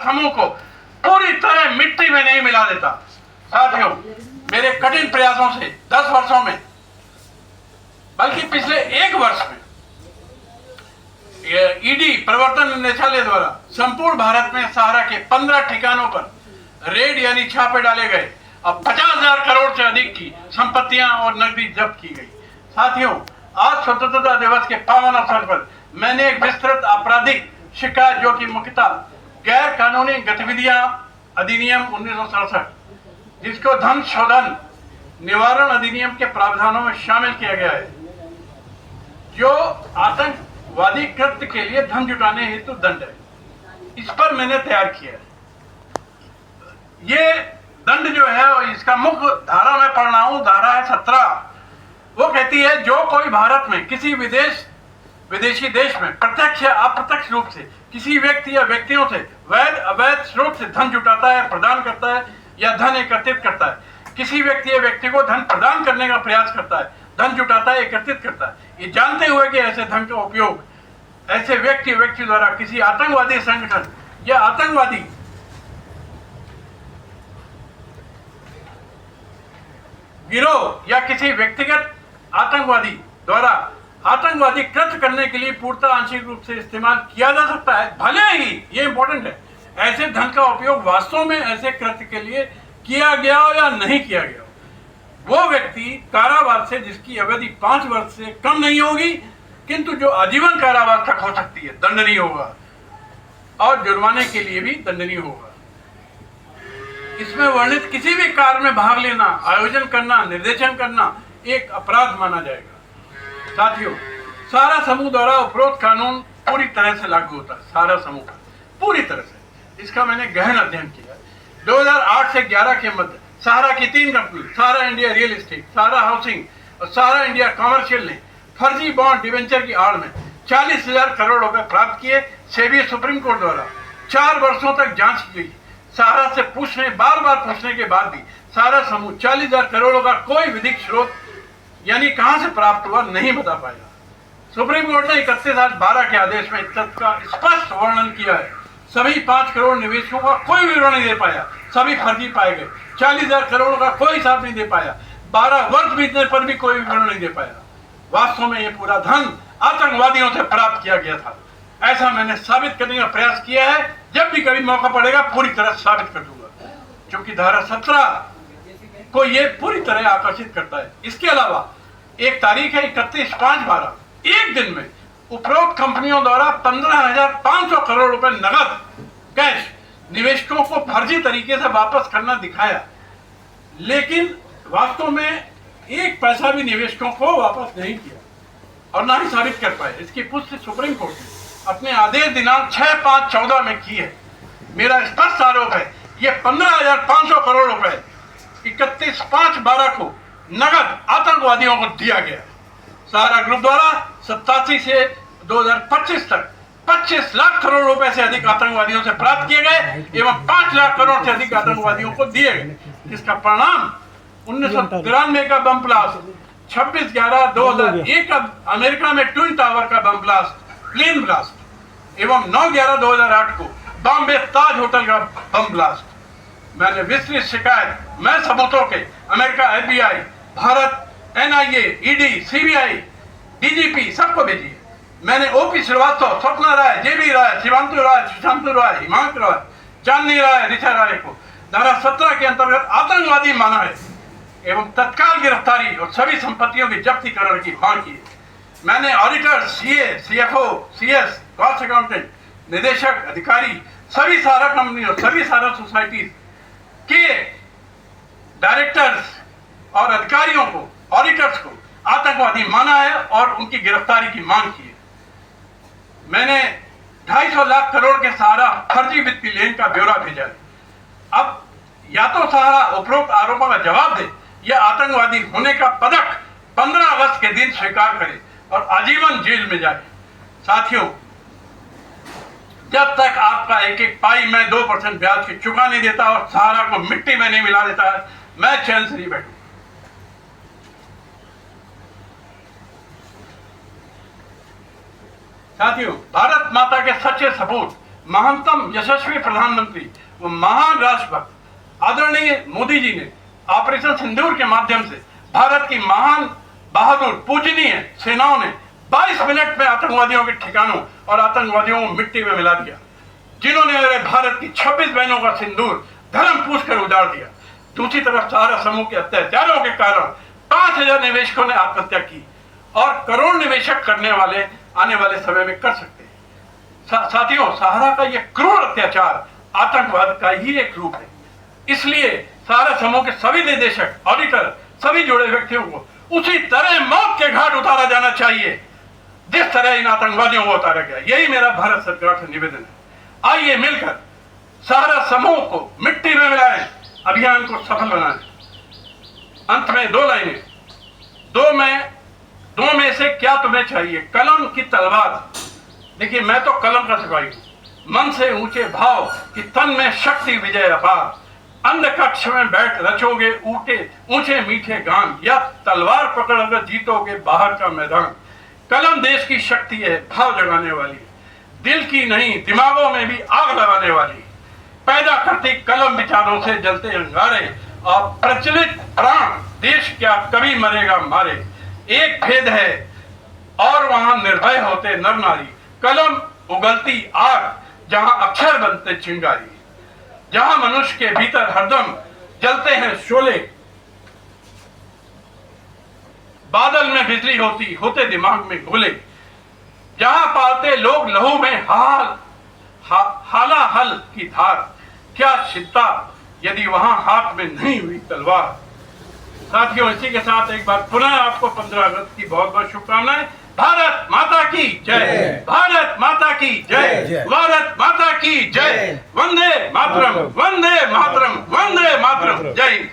समूह को पूरी तरह मिट्टी में नहीं मिला देता। साथियों, मेरे कठिन प्रयासों से 10 वर्षों में, बल्कि पिछले 1 वर्ष में ईडी प्रवर्तन निदेशालय द्वारा संपूर्ण भारत में सहारा के 15 ठिकानों पर रेड यानी छापे डाले गए। अब 50,000 करोड़ से अधिक की संपत्तियां और नकदी जब्त की गई। साथियों, आज स्वतंत्रता दिवस के पावन अवसर पर मैंने एक विस्तृत आपराधिक शिकायत, जो कि मुख्यतः गैर कानूनी गतिविधियां अधिनियम 1967, जिसको धन शोधन निवारण अधिनियम के प्रावधानों में शामिल किया गया है, जो आतंकवादी कृत्य के लिए धन जुटाने हेतु दंड है, इस पर मैंने तैयार किया है। ये दंड जो है, इसका मुख्य धारा मैं पढ़ रहा हूं, धारा है 17। वो कहती है, जो कोई भारत में किसी विदेशी देश में प्रत्यक्ष या अप्रत्यक्ष रूप से किसी व्यक्ति या व्यक्तियों से वैध अवैध स्रोत से धन जुटाता है, प्रदान करता है या धन एकत्रित करता है, किसी व्यक्ति या व्यक्ति को धन प्रदान करने का प्रयास करता है, धन जुटाता है, एकत्रित करता है, ये जानते हुए कि ऐसे धन का उपयोग ऐसे व्यक्ति द्वारा किसी आतंकवादी संगठन या आतंकवादी गिरोह या किसी व्यक्तिगत आतंकवादी द्वारा आतंकवादी कृत्य करने के लिए पूर्णतः आंशिक रूप से इस्तेमाल किया जा सकता है, भले ही, ये इंपॉर्टेंट है, ऐसे धन का उपयोग वास्तव में ऐसे कृत्य के लिए किया गया हो या नहीं किया गया हो, वो व्यक्ति कारावास से, जिसकी अवधि 5 वर्ष से कम नहीं होगी, किंतु जो आजीवन कारावास तक हो सकती है, दंडनीय होगा और जुर्माने के लिए भी दंडनीय होगा। इसमें वर्णित किसी भी कार्य में भाग लेना, आयोजन करना, निर्देशन करना एक अपराध माना जाएगा। साथियों, सारा समूह द्वारा उपरोक्त कानून पूरी तरह से लागू होता है, सारा समूह का पूरी तरह से। इसका मैंने गहन अध्ययन किया। 2008 से 11 के मध्य सहारा की 3 कंपनी, सहारा इंडिया रियल एस्टेट, सहारा हाउसिंग और सहारा इंडिया कमर्शियल ने फर्जी बॉन्ड डिवेंचर की आड़ में 40,000 करोड़ रुपए प्राप्त किए। सेबी सुप्रीम कोर्ट द्वारा 4 वर्षों तक जांच की गई। सहारा से बार बार पूछने के बाद भी सहारा समूह 40,000 करोड़ का कोई विधिक स्रोत यानी कहां से प्राप्त हुआ नहीं बता पाया। सुप्रीम कोर्ट ने 31/12 के आदेश में इस तथ्य का स्पष्ट वर्णन किया है। सभी 5 करोड़ निवेशकों का कोई विवरण नहीं दे पाया, सभी फर्जी पाए गए। 40,000 करोड़ का कोई हिसाब नहीं दे पाया, 12 वर्ष बीतने पर भी कोई विवरण नहीं दे पाया। वास्तव में ये पूरा धन आतंकवादियों से प्राप्त किया गया था। ऐसा मैंने साबित करने का प्रयास किया है। जब भी कभी मौका पड़ेगा पूरी तरह साबित कर दूंगा, क्योंकि धारा 17 को ये पूरी तरह आकर्षित करता है। इसके अलावा एक तारीख है 31/5/12, एक दिन में उपरोक्त कंपनियों द्वारा 15,500 करोड़ रुपए नगद कैश निवेशकों को फर्जी तरीके से वापस करना दिखाया, लेकिन वास्तव में 1 पैसा भी निवेशकों को वापस नहीं किया और ना ही साबित कर पाए। इसकी पुष्टि सुप्रीम कोर्ट ने अपने आदेश दिनांक 6/5/14 में की है। मेरा स्पष्ट आरोप है, ये 15,500 करोड़ रुपए 31/5/12 को नगद आतंकवादियों को दिया गया। सहारा ग्रुप द्वारा 87 से 2025 तक 25 लाख करोड़ रुपए से अधिक आतंकवादियों से प्राप्त किए गए एवं 5 लाख करोड़ से अधिक आतंकवादियों को दिए गए। इसका परिणाम 1993 का बम ब्लास्ट, 26/11/2001 का अमेरिका में ट्विन टावर का बम ब्लास्ट, प्लेन ब्लास्ट एवं 9/11/2008 को बॉम्बे ताज होटल का बम ब्लास्ट। मैंने विस्तृत शिकायत मैं सबूतों के America FBI, Bharat NIA, ED, CBI, DGP सबको भेजी है। मैंने OP श्रीवास्तव, स्वप्ना राय, JB राय, शिवांतु राय, सुशांतु राय, हिमांक राय, चांदनी राय, ऋचा राय को धारा 17 के अंतर्गत आतंकवादी माना है एवं तत्काल गिरफ्तारी और सभी संपत्तियों की जब्तीकरण की मांग की है। मैंने auditor, CA, CFO, CS, cost accountant, निदेशक, अधिकारी, सभी सहारा कंपनियों, सभी सहारा सोसाइटी के डायरेक्टर्स और अधिकारियों को, ऑडिटर्स को आतंकवादी माना है और उनकी गिरफ्तारी की मांग की है। मैंने 250 लाख करोड़ के सहारा फर्जी वित्तीय लेन का ब्यौरा भेजा है। अब या तो सहारा उपरोक्त आरोपों का जवाब दे या आतंकवादी होने का पदक 15 अगस्त के दिन स्वीकार करे और आजीवन जेल में जाए। साथियों, जब तक आपका एक एक पाई मैं 2% ब्याज की चुका नहीं देता और सहारा को मिट्टी में नहीं मिला देता है, मैं चैन से नहीं बैठूं। साथियों, भारत माता के सच्चे सपूत महानतम यशस्वी प्रधानमंत्री वो महान राष्ट्रभक्त आदरणीय मोदी जी ने ऑपरेशन सिंदूर के माध्यम से भारत की महान बहादुर पूजनीय सेनाओं ने 22 मिनट में आतंकवादियों के ठिकानों और आतंकवादियों को मिट्टी में मिला दिया, जिन्होंने मेरे भारत की 26 बहनों का सिंदूर धर्म पूछ कर उजाड़ दिया। दूसरी तरफ सहारा समूह के अत्याचारों के कारण 5000 निवेशकों ने आत्महत्या की और करोड़ निवेशक करने वाले आने वाले समय में कर सकते हैं। साथियों, सहारा का यह क्रूर अत्याचार आतंकवाद का ही एक रूप है। इसलिए सहारा समूह के सभी निदेशक, ऑडिटर, सभी जुड़े व्यक्तियों को उसी तरह मौत के घाट उतारा जाना चाहिए जिस तरह इन आतंकवादियों को उतारा गया। यही मेरा भारत सरकार से निवेदन है। आइए मिलकर सहारा समूह को मिट्टी में मिलाएं, अभियान को सफल बनाएं। अंत में 2 लाइनें। दो में से क्या तुम्हें चाहिए? कलम की तलवार। देखिए, मैं तो कलम का सिपाही हूं। मन से ऊंचे भाव कि तन में शक्ति विजय अपार। अंध कक्ष में बैठ रचोगे ऊंचे मीठे गान, या तलवार पकड़कर जीतोगे बाहर का मैदान। कलम देश की शक्ति है, भाव जगाने वाली, दिल की नहीं दिमागों में भी आग लगाने वाली। पैदा करती कलम विचारों से जलते अंगारे, और प्रचलित प्राण देश क्या कभी मरेगा मारे। एक भेद है और वहां निर्भय होते नर नारी। कलम उगलती आग, जहां अक्षर बनते चिंगारी। जहां मनुष्य के भीतर हरदम जलते हैं शोले। बादल में बिजली होते दिमाग में गोले। जहां पाते लोग लहू में हालाहल की धार। क्या चिंता यदि वहां हाथ में नहीं हुई तलवार। साथियों, इसी के साथ एक बार पुनः आपको 15 अगस्त की बहुत बहुत शुभकामनाएं। भारत माता की जय, भारत माता की जय, भारत माता की जय। वंदे मातरम, वंदे मातरम, वंदे मातरम। जय हिंद।